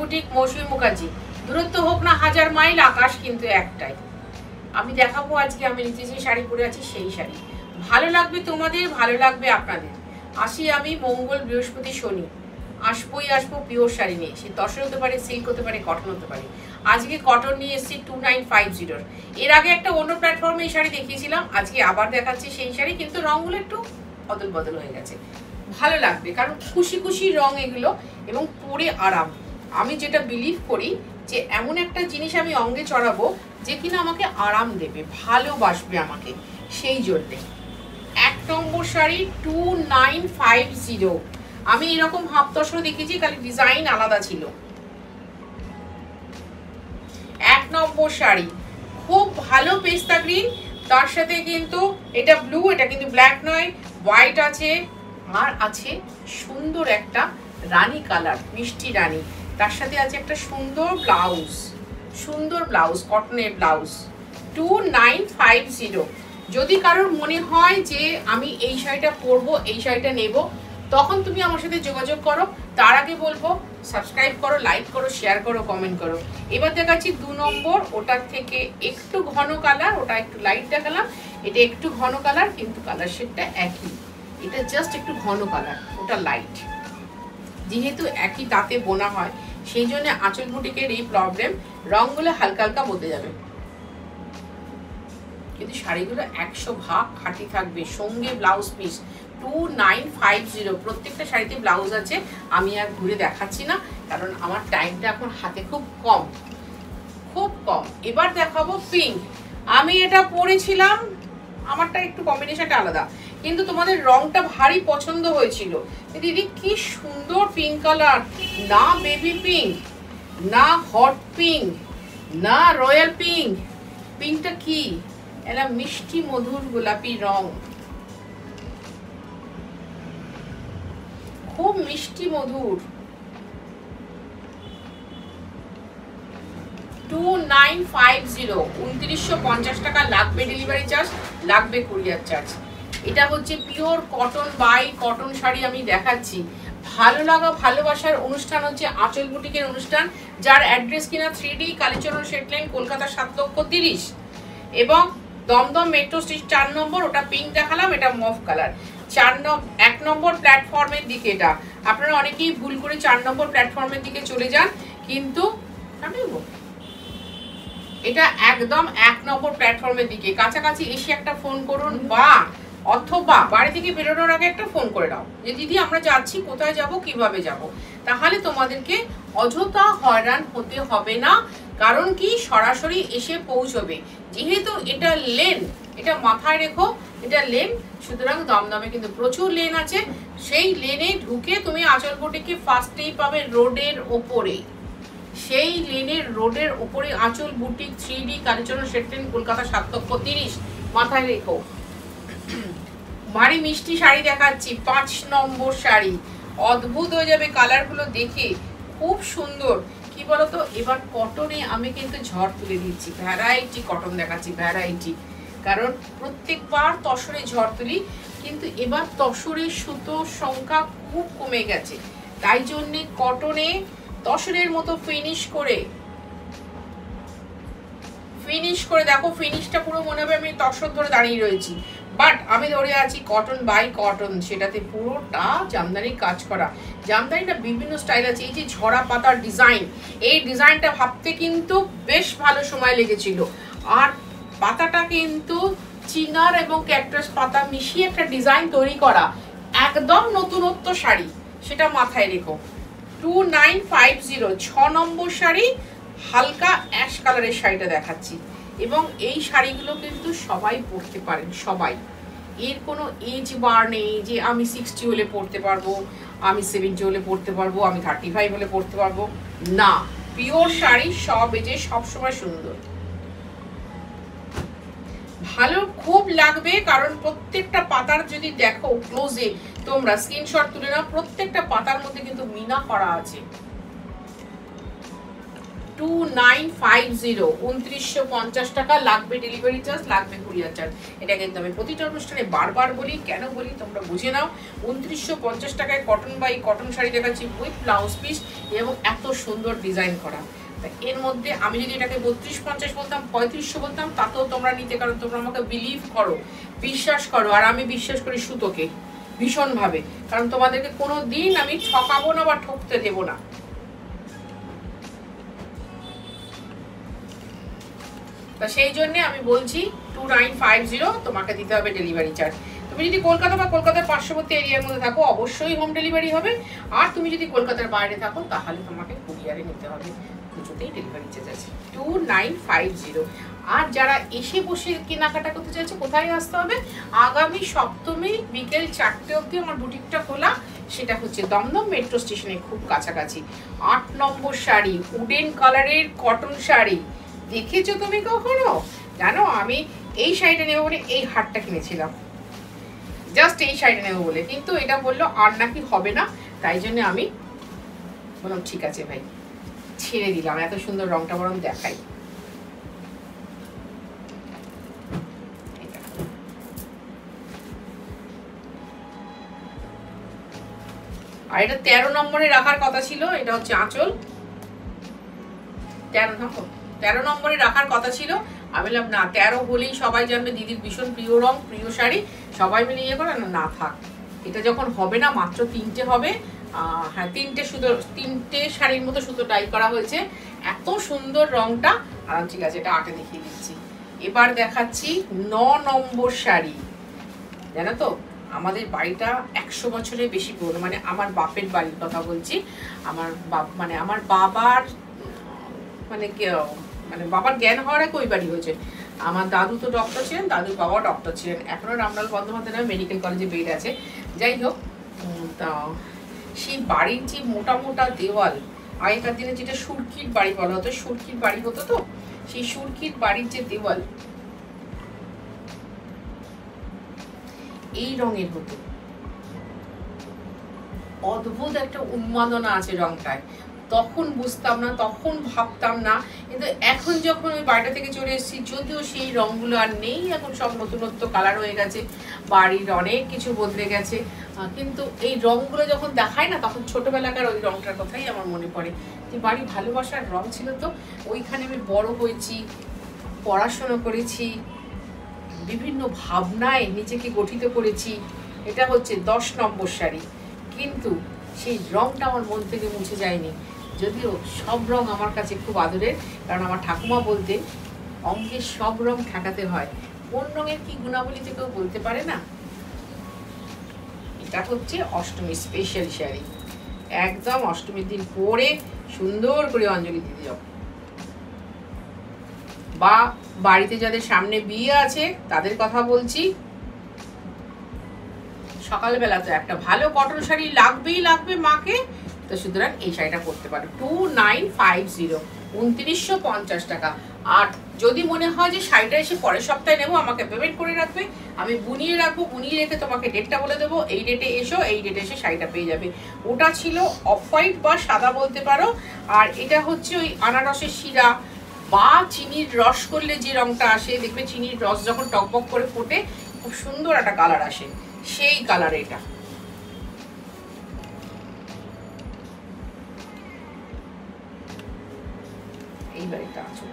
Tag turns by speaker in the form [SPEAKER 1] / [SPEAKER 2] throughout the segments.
[SPEAKER 1] Boutique, মৌসুমী মুখার্জি। দূরত্ব হোক না 1000 মাইল, আকাশ কিন্তু একটাই। আমি দেখাবো আজকে আমি নিজে যে শাড়ি পরে আছি সেই শাড়ি। ভালো লাগবে তোমাদের, ভালো লাগবে আপনাদের। আসি আমি মঙ্গল, বৃহস্পতি, শনি, আসবো পিওর শাড়ি নিয়ে। সে তসর হতে পারে, সিল্ক হতে পারে, কটন হতে পারে। আজকে কটন নিয়ে এসেছি 2950। এর আগে একটা অন্য প্ল্যাটফর্মে এই শাড়ি দেখিয়েছিলাম, আজকে আবার দেখাচ্ছি সেই শাড়ি, কিন্তু রঙগুলো একটু অদল বদল হয়ে গেছে। ভালো লাগবে কারণ খুশি খুশি রং এগুলো, এবং পরে আরাম। আমি যেটা বিলিভ করি যে এমন একটা জিনিস আমি অঙ্গে চড়াবো যে কিনা আমাকে আরাম দেবে, ভালোবাসবে আমাকে, সেই জন্যে। 1 নম্বর শাড়ি 2950। আমি এরকম হাফ তসর দেখেছি, খালি ডিজাইন আলাদা ছিল। 1 নম্বর শাড়ি খুব ভালো পেস্তা গ্রিন, তার সাথে কিন্তু এটা ব্লু, এটা কিন্তু ব্ল্যাক নয়, হোয়াইট আছে, আর আছে সুন্দর একটা রানী কালার, মিষ্টি রানী। তার সাথে আছে একটা সুন্দর ব্লাউজ, কটনের ব্লাউজ। 2950। যদি কারোর মনে হয় যে আমি এই শাড়িটা পরবো, এই শাড়িটা নেব, তখন তুমি আমার সাথে যোগাযোগ করো। তার আগে বলবো সাবস্ক্রাইব করো, লাইক করো, শেয়ার করো, কমেন্ট করো। এবার দেখাচ্ছি 2 নম্বর, ওটার থেকে একটু ঘন কালার, ওটা একটু লাইট দেখালাম, এটা একটু ঘন কালার, কিন্তু কালার শেডটা একই। এটা জাস্ট একটু ঘন কালার, ওটা লাইট। যেহেতু একই তাতে বোনা হয়, সেই জন্য আঁচল বুটিকের এই প্রবলেম, রঙগুলো হালকা হালকা বদলে যাবে, কিন্তু শাড়িগুলো 100 ভাগ খাঁটি থাকবে। সঙ্গে ব্লাউজ পিস 2950। প্রত্যেকটা শাড়িতে ব্লাউজ আছে। আমি আর ঘুরে দেখাচ্ছি না, কারণ আমার টাইমটা এখন হাতে খুব কম। এবার দেখাবো পিঙ্ক। আমি এটা পরেছিলাম, আমারটা একটু কম্বিনেশনটা আলাদা, কিন্তু তোমাদের রংটা ভারী পছন্দ হয়েছিল। দিদি কি সুন্দর পিঙ্ক কালার, না বেবি পিঙ্ক, না হট পিঙ্ক, না রয়্যাল পিঙ্ক। পিঙ্কটা কি? এটা মিষ্টি মধুর গোলাপি রং, খুব মিষ্টি মধুর। 2950, 2950 টাকা লাগবে ডেলিভারি চার্জ, লাগবে কুরিয়ার চার্জ। এটা হচ্ছে pure cotton by cotton sari আমি দেখাচ্ছি। ভালো লাগা ভালোবাসার অনুষ্ঠান হচ্ছে আঁচল বুটিকের অনুষ্ঠান, যার অ্যাড্রেস কিনা 3D Kalicharan street line, Kolkata 7,30,000। এবং দমদম মেট্রো স্টেশন 4 নম্বর, ওটা পিঙ্ক দেখালাম, এটা মফ কালার। 1 নম্বর প্ল্যাটফর্মের দিকে। এটা আপনারা অনেকেই ভুল করে 4 নম্বর প্ল্যাটফর্মের দিকে চলে যান, কিন্তু এটা একদম 1 নম্বর প্ল্যাটফর্মের দিকে। কাছাকাছি এসে একটা ফোন করুন, বা অথবা বাড়ি থেকে বেরোনোর আগে একটা ফোন করে দাও যে দিদি আমরা যাচ্ছি, কোথায় যাব, কিভাবে যাব। তাহলে তোমাদেরকে অযথা হয়রান হতে হবে না, কারণ কি সরাসরি এসে পৌঁছবে। যেহেতু এটা লেন, এটা মাথায় রেখো, এটা লেন, সুতরাং দমদমে কিন্তু প্রচুর লেন আছে। সেই লেনে ঢুকে তুমি আঁচল বুটিককে ফার্স্টেই পাবে রোডের ওপরে। সেই লেনের রোডের ওপরে আঁচল boutique, 3D Kalicharan street line, Kolkata 7,30,000। মাথায় রেখো। ভারী মিষ্টি শাড়ি দেখাচ্ছি, 5 নম্বর শাড়ি। অদ্ভুত হয়ে যাবে কালারগুলো দেখে, খুব সুন্দর। কি বলতো, এবার কটনে আমি কিন্তু ঝড় তুলে দিচ্ছি, ভ্যারাইটি কটন দেখাচ্ছি, ভ্যারাইটি। কারণ প্রত্যেকবার তসরে ঝড় তুলি, কিন্তু এবার তসরের সুতোর সংখ্যা খুব কমে গেছে, তাই জন্যে কটনে তসরের মতো ফিনিশ করে দেখো, ফিনিশটা পুরো মনে হবে আমি তসর ধরে দাঁড়িয়ে রয়েছি, বাট আমি ধরে আছি কটন বাই কটন। সেটাতে পুরোটা জামদানি কাজ করা। জামদানিটা বিভিন্ন স্টাইল আছে। এই যে ঝরা পাতার ডিজাইন, এই ডিজাইনটা ভাবতে কিন্তু বেশ ভালো সময় লেগেছিল। আর পাতাটা কিন্তু চিনার এবং ক্যাকটাস পাতা মিশিয়ে একটা ডিজাইন তৈরি করা, একদম নতুনত্ব শাড়ি, সেটা মাথায় রেখো। 2950, 6 নম্বর শাড়ি, হালকা অ্যাশ কালারের শাড়িটা দেখাচ্ছি। এবং এই শাড়িগুলো কিন্তু সবাই পরতে পারেন, সবাই। এর কোনো এজ বার নেই যে আমি 60 হলে পরতে পারবো, আমি 70 হলে পরতে পারবো, আমি 35 হলে পরতে পারবো না। পিওর শাড়ি, সব এজে সবসময় সুন্দর, ভালো খুব লাগবে। কারণ প্রত্যেকটা পাতার যদি দেখো ক্লোজে, তোমরা স্ক্রিনশট তুলে নাও, প্রত্যেকটা পাতার মধ্যে কিন্তু মিনা করা আছে। 2950, 2950 টাকা। লাগবে ডেলিভারি চার্জ, লাগবে কুরিয়ার চার্জ। এটা কিন্তু আমি প্রতিটা অনুষ্ঠানে বারবার বলি, কেন বলি তোমরা বুঝে নাও। 2950 টাকায় কটন বাই কটন শাড়ি দেখাচ্ছি উইথ ব্লাউজ পিস এবং এত সুন্দর ডিজাইন করা। এর মধ্যে আমি যদি এটাকে 3250 বলতাম, 3500 বলতাম, তাতেও তোমরা নিতে, কারণ তোমরা আমাকে বিলিভ করো, বিশ্বাস করো। আর আমি বিশ্বাস করি সুতোকে ভীষণভাবে, কারণ তোমাদেরকে কোনো দিন আমি ঠকাবো না বা ঠকতে দেবো না। তো সেই জন্য আমি বলছি 2950 তোমাকে দিতে হবে ডেলিভারি চার্জ। তুমি যদি কলকাতা বা কলকাতার পার্শ্ববর্তী এরিয়ার মধ্যে থাকো অবশ্যই হোম ডেলিভারি হবে, আর তুমি যদি কলকাতার বাইরে থাকো তাহলে তোমাকে কুরিয়ারে নিতে হবে, দুটোতেই ডেলিভারি চার্জ আছে। 2950। আর যারা এসে বসে কেনাকাটা করতে চাইছে কোথায় আসতে হবে? আগামী সপ্তমী বিকেল 4টে অবধি আমার বুটিকটা খোলা, সেটা হচ্ছে দমদম মেট্রো স্টেশনের খুব কাছাকাছি। 8 নম্বর শাড়ি, উডেন কালারের কটন শাড়ি দেখেছো তুমি কখনো? জানো আমি এই শাড়িটা নেবো বলে এই হারটা কিনেছিলাম, জাস্ট এই শাড়িটা নেবো বলে, কিন্তু এটা বললো আর নাকি হবে না, তাই জন্য আমি বললাম ঠিক আছে ভাই ছেড়ে দিলাম। এত সুন্দর রংটা বরং দেখাই। আর এটা 13 নম্বরে রাখার কথা ছিল, এটা হচ্ছে আঁচল। 13 নম্বরে রাখার কথা ছিল, আমি বললাম না 13 হলেই সবাই জানবে দিদির ভীষণ প্রিয় রং, প্রিয় শাড়ি, সবাই মিলে ইয়ে করে না থাক। এটা যখন হবে না, মাত্র 3টে হবে, হ্যাঁ 3টে সুতো, 3টে শাড়ির মতো সুতো ডাই করা হয়েছে, এত সুন্দর রংটা। আর ঠিক আছে এটা 8-এ দেখিয়ে দিচ্ছি। এবার দেখাচ্ছি 9 নম্বর শাড়ি। জানো তো আমাদের বাড়িটা 100 বছরের বেশি পুরনো, মানে আমার বাপের বাড়ির কথা বলছি। আমার আমার বাবার মানে বাবার জ্ঞান হওয়ার আগে ওই বাড়ি হয়েছে। আমার দাদু তো ডক্টর ছিলেন, দাদুর বাবাও ডক্টর ছিলেন, এখনো রামলাল বন্দ্যোপাধ্যায় মেডিকেল কলেজে বেড আছে। যাই হোক, তা সেই বাড়ির যে মোটা মোটা দেওয়াল, আগেকার দিনে যেটা সুরকির বাড়ি বলা হতো, সুরকির বাড়ি হতো, তো সেই সুরকির বাড়ির যে দেওয়াল এই রঙের হতো। অদ্ভুত একটা উন্মাদনা আছে রংটায়, তখন বুঝতাম না, তখন ভাবতাম না, কিন্তু এখন যখন ওই বাড়িটা থেকে চলে এসেছি, যদিও সেই রংগুলো আর নেই, এখন সব নতুনত্ব কালার হয়ে গেছে, বাড়ির অনেক কিছু বদলে গেছে, কিন্তু এই রংগুলো যখন দেখায় না, তখন ছোটবেলাকার ওই রংটার কথাই আমার মনে পড়ে, যে বাড়ি ভালোবাসার রং ছিল। তো ওইখানে আমি বড় হয়েছি, পড়াশোনা করেছি, বিভিন্ন ভাবনায় নিজেকে গঠিত করেছি। এটা হচ্ছে 10 নম্বর শাড়ি, কিন্তু সেই রংটা আমার মন থেকে মুছে যায়নি। যদিও সব রং আমার কাছে খুব আদরের, কারণ আমার ঠাকুমা বলতেন অঙ্গের সব রং ঠেকাতে হয়, কোন রঙের কি গুণাবলী যে কেউ বলতে পারে না। এটা হচ্ছে অষ্টমী স্পেশাল শাড়ি, একদম অষ্টমীর দিন পরে সুন্দর করে অঞ্জলি দিতে যাও, বা বাড়িতে যাদের সামনে বিয়ে আছে তাদের কথা বলছি, সকালবেলা তো একটা ভালো কটন শাড়ি লাগবেই লাগবে মাকে, তো সুতরাং এই শাড়িটা পরতে পারো। 2950, 2950 টাকা। আর যদি মনে হয় যে শাড়িটা এসে পরের সপ্তাহে নেবো, আমাকে পেমেন্ট করে রাখবে, আমি বুনিয়ে রাখবো, বুনিয়ে রেখে তোমাকে ডেটটা বলে দেবো, এই ডেটে এসো, এই ডেটে এসে শাড়িটা পেয়ে যাবে। ওটা ছিল অফ হোয়াইট বা সাদা বলতে পারো, আর এটা হচ্ছে ওই আনারসের শিরা বা চিনির রস করলে যে রংটা আসে, দেখবে চিনির রস যখন টকবক করে ফোটে খুব সুন্দর একটা কালার আসে, সেই কালার এটা। এইবার এটা আছে।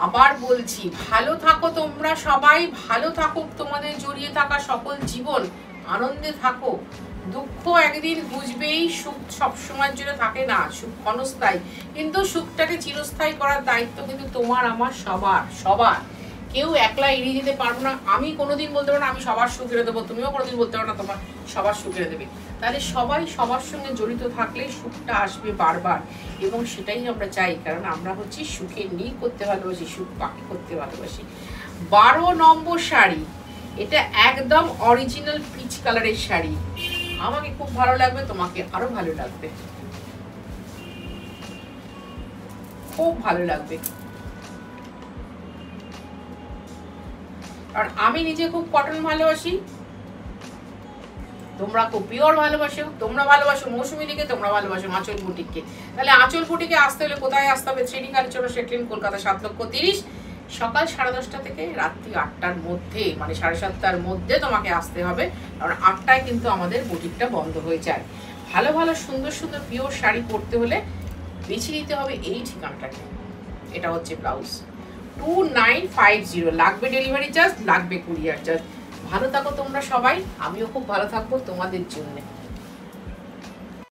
[SPEAKER 1] আবার বলছি, ভালো থাকো তোমরা সবাই, ভালো থাকুক তোমাদের জড়িয়ে থাকা সকল জীবন, আনন্দে থাকো। দুঃখ একদিন বুঝবেই, সুখ সবসময়ের জন্য থাকে না, সুখ ক্ষণস্থায়ী, কিন্তু সুখটাকে চিরস্থায়ী করার দায়িত্ব কিন্তু তোমার আমার সবার সবার। কেউ একলা এড়িয়ে যেতে পারবো না, আমি কোনোদিন বলতে পারবো না আমি সবার সুখ এনে দেবো, তুমিও কোনোদিন বলতে পারো না তোমার সবার সুখ এনে দেবে। তাহলে সবাই সবার সঙ্গে জড়িত থাকলে সুখটা আসবে বারবার, এবং সেটাই আমরা চাই, কারণ আমরা হচ্ছি সুখের নীড় করতে ভালোবাসি, সুখ পাখি করতে ভালোবাসি। 12 নম্বর শাড়ি, এটা একদম অরিজিনাল পিচ কালারের শাড়ি, আমাকে খুব ভালো লাগবে, তোমাকে আরো ভালো লাগবে, খুব ভালো লাগবে। আর আমি নিজে খুব কটন ভালোবাসি, তোমরা খুব পিওর ভালোবাসো, তোমরা ভালোবাসো মৌসুমীদিকে, তোমরা ভালোবাসো আঁচল বুটিককে। তাহলে আঁচল বুটিকে আসতে হলে কোথায় আসতে হবে? থ্রেডিং কালচার সেটলিন, কলকাতা 7,30,000, সকাল 10:30 থেকে রাত্রি 8টার মধ্যে, মানে 7:30টার মধ্যে তোমাকে আসতে হবে, কারণ 8টায় কিন্তু আমাদের বুটিকটা বন্ধ হয়ে যায়। ভালো ভালো সুন্দর সুন্দর পিওর শাড়ি পরতে হলে বেছে নিতে হবে এই ঠিকানাটাকে। এটা হচ্ছে ব্লাউজ, 2950, লাগবে ডেলিভারি চার্জ, লাগবে কুরিয়ার চার্জ। ভালো থাকো তোমরা সবাই, আমিও খুব ভালো থাকবো তোমাদের জন্য।